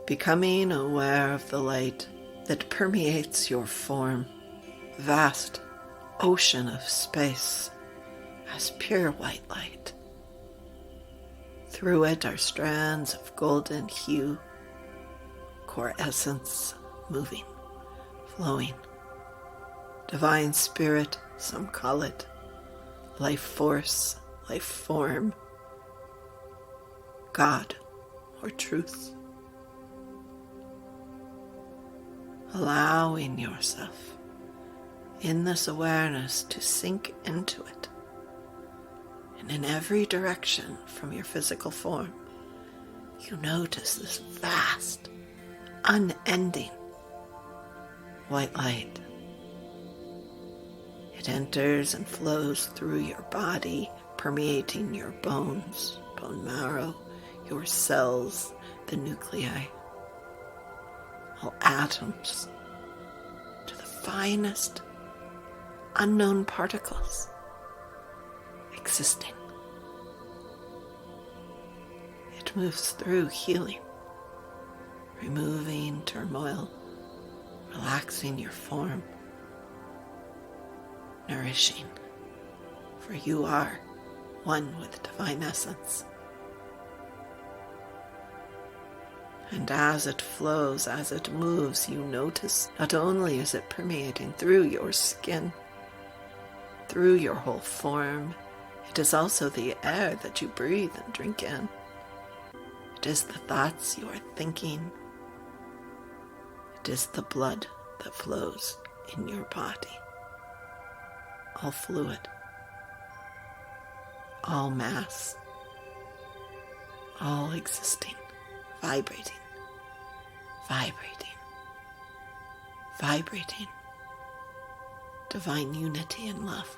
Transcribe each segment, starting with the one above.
becoming aware of the light that permeates your form, vast ocean of space as pure white light. Through it are strands of golden hue, core essence moving, flowing. Divine spirit, some call it, life force, life form, God or truth. Allowing yourself in this awareness to sink into it. And in every direction from your physical form, you notice this vast, unending white light. It enters and flows through your body, permeating your bones, bone marrow, your cells, the nuclei, all atoms, to the finest unknown particles existing. It moves through healing, removing turmoil, relaxing your form, nourishing, for you are one with divine essence. And as it flows, as it moves, you notice not only is it permeating through your skin, through your whole form, it is also the air that you breathe and drink in. It is the thoughts you are thinking. It is the blood that flows in your body. All fluid, all mass, all existing, vibrating, vibrating, vibrating, divine unity and love.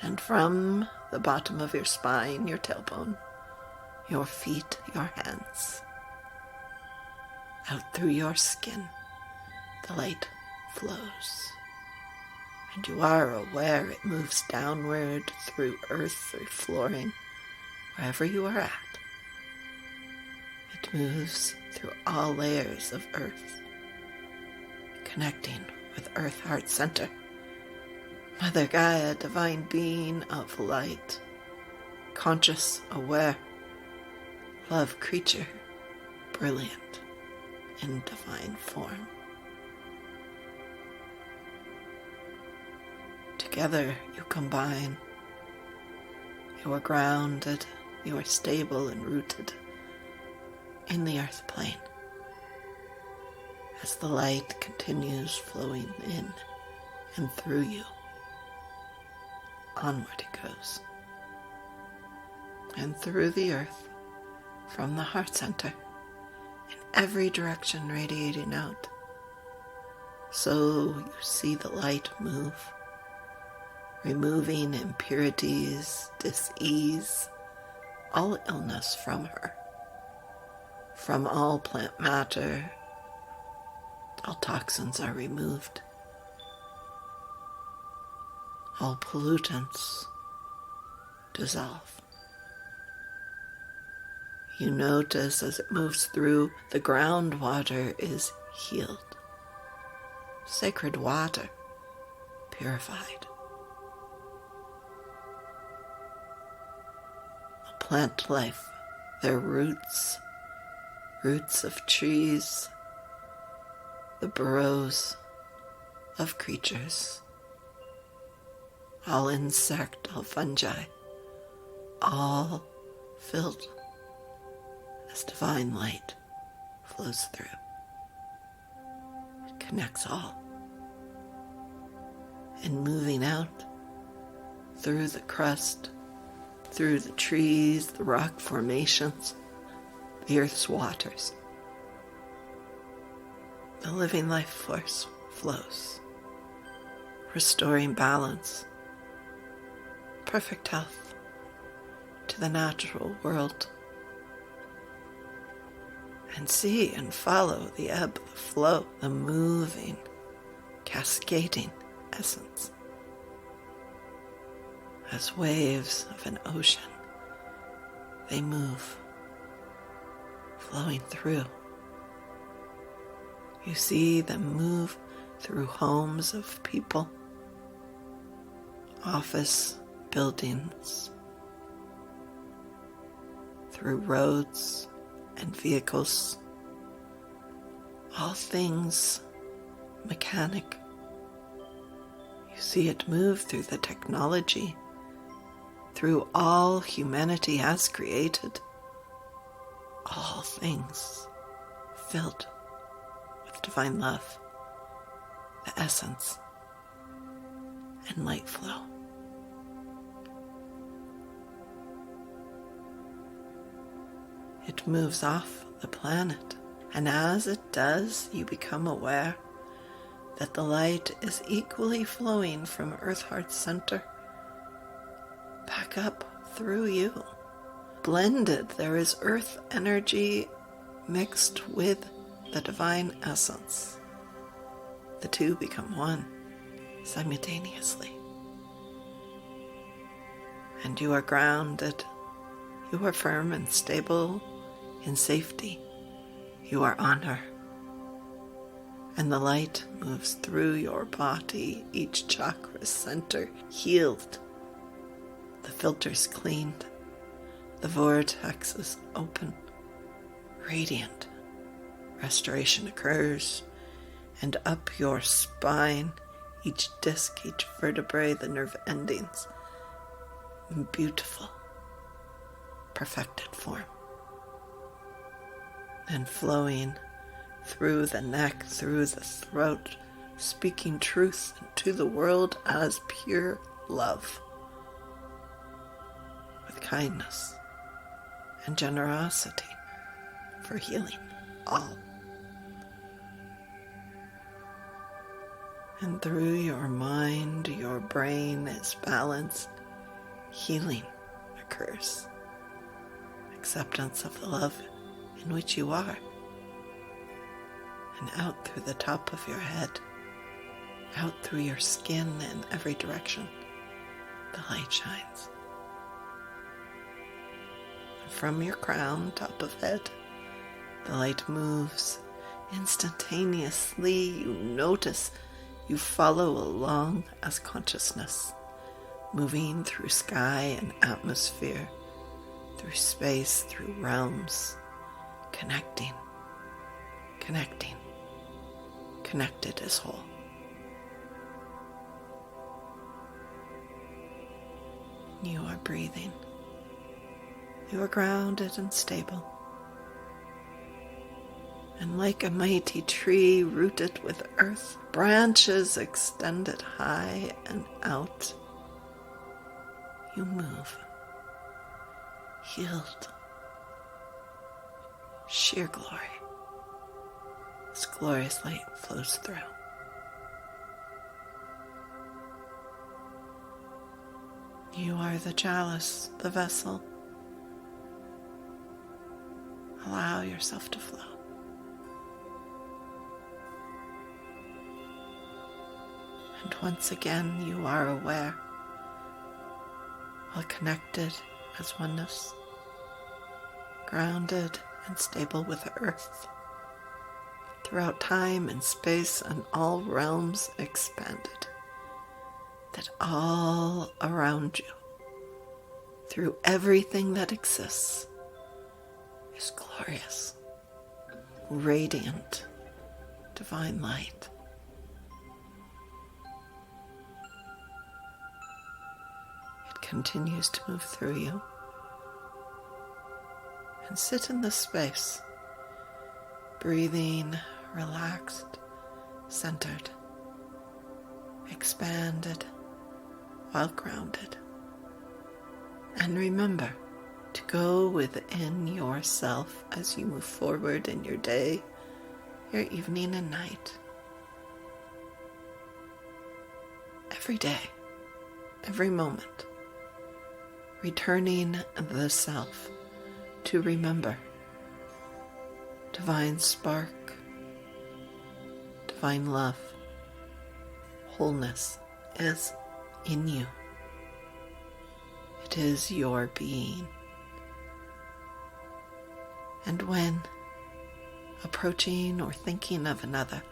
And from the bottom of your spine, your tailbone, your feet, your hands, out through your skin, the light flows. And you are aware it moves downward through earth, through flooring, wherever you are at. It moves through all layers of earth, connecting with Earth Heart Center, Mother Gaia, divine being of light, conscious, aware, love creature, brilliant in divine form. Together you combine. You are grounded, you are stable and rooted in the earth plane as the light continues flowing in and through you. Onward it goes. And through the earth, from the heart center, in every direction radiating out. So you see the light move, removing impurities, dis-ease, all illness from her, from all plant matter. All toxins are removed. All pollutants dissolve. You notice as it moves through, the groundwater is healed. Sacred water, purified. A plant life, their roots of trees, the burrows of creatures, all insect, all fungi, all filled as divine light flows through. It connects all. And moving out through the crust, through the trees, the rock formations, the earth's waters, the living life force flows, restoring balance, perfect health to the natural world. And see and follow the ebb, the flow, the moving, cascading essence. As waves of an ocean, they move flowing through. You see them move through homes of people, office buildings, through roads and vehicles, all things mechanic. You see it move through the technology, through all humanity has created, all things filled with divine love, the essence, and light flow. It moves off the planet, and as it does, you become aware that the light is equally flowing from Earth Heart's center back up through you. Blended, there is earth energy mixed with the divine essence. The two become one simultaneously. And you are grounded. You are firm and stable in safety. You are on her. And the light moves through your body, each chakra center healed. The filters cleaned. The vortex is open, radiant. Restoration occurs, and up your spine, each disc, each vertebrae, the nerve endings, in beautiful, perfected form. And flowing through the neck, through the throat, speaking truth to the world as pure love, with kindness and generosity for healing all. And through your mind, your brain is balanced, healing occurs. Acceptance of the love in which you are. And out through the top of your head, out through your skin in every direction, the light shines. And from your crown, top of head, the light moves instantaneously. You notice, you follow along as consciousness, moving through sky and atmosphere, through space, through realms, connecting, connected as whole. You are breathing. You are grounded and stable. And like a mighty tree rooted with earth, branches extended high and out, you move, healed, sheer glory. This glorious light flows through. You are the chalice, the vessel. Allow yourself to flow. And once again, you are aware, while connected as oneness, grounded and stable with the earth, throughout time and space and all realms expanded, that all around you, through everything that exists, is glorious, radiant, divine light. It continues to move through you, and sit in this space, breathing, relaxed, centered, expanded, while grounded. And remember to go within yourself as you move forward in your day, your evening and night. Every day, every moment, returning the self to remember divine spark, divine love, wholeness is in you. It is your being. And when approaching or thinking of another,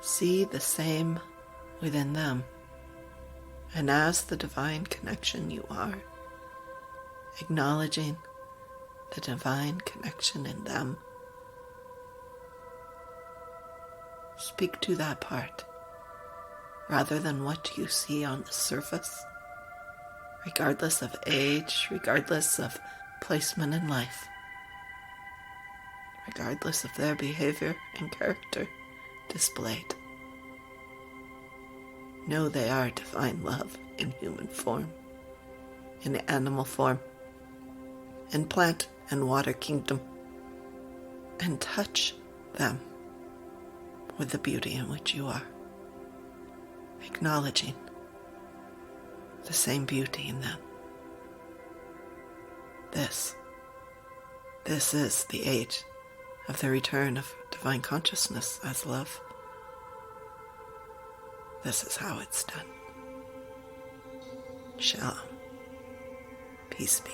see the same within them, and as the divine connection you are, acknowledging the divine connection in them, speak to that part rather than what you see on the surface, regardless of age, regardless of placement in life, regardless of their behavior and character displayed. Know they are divine love in human form, in animal form, in plant and water kingdom, and touch them with the beauty in which you are, acknowledging the same beauty in them. This is the age of the return of divine consciousness as love. This is how it's done. Shalom. Peace be.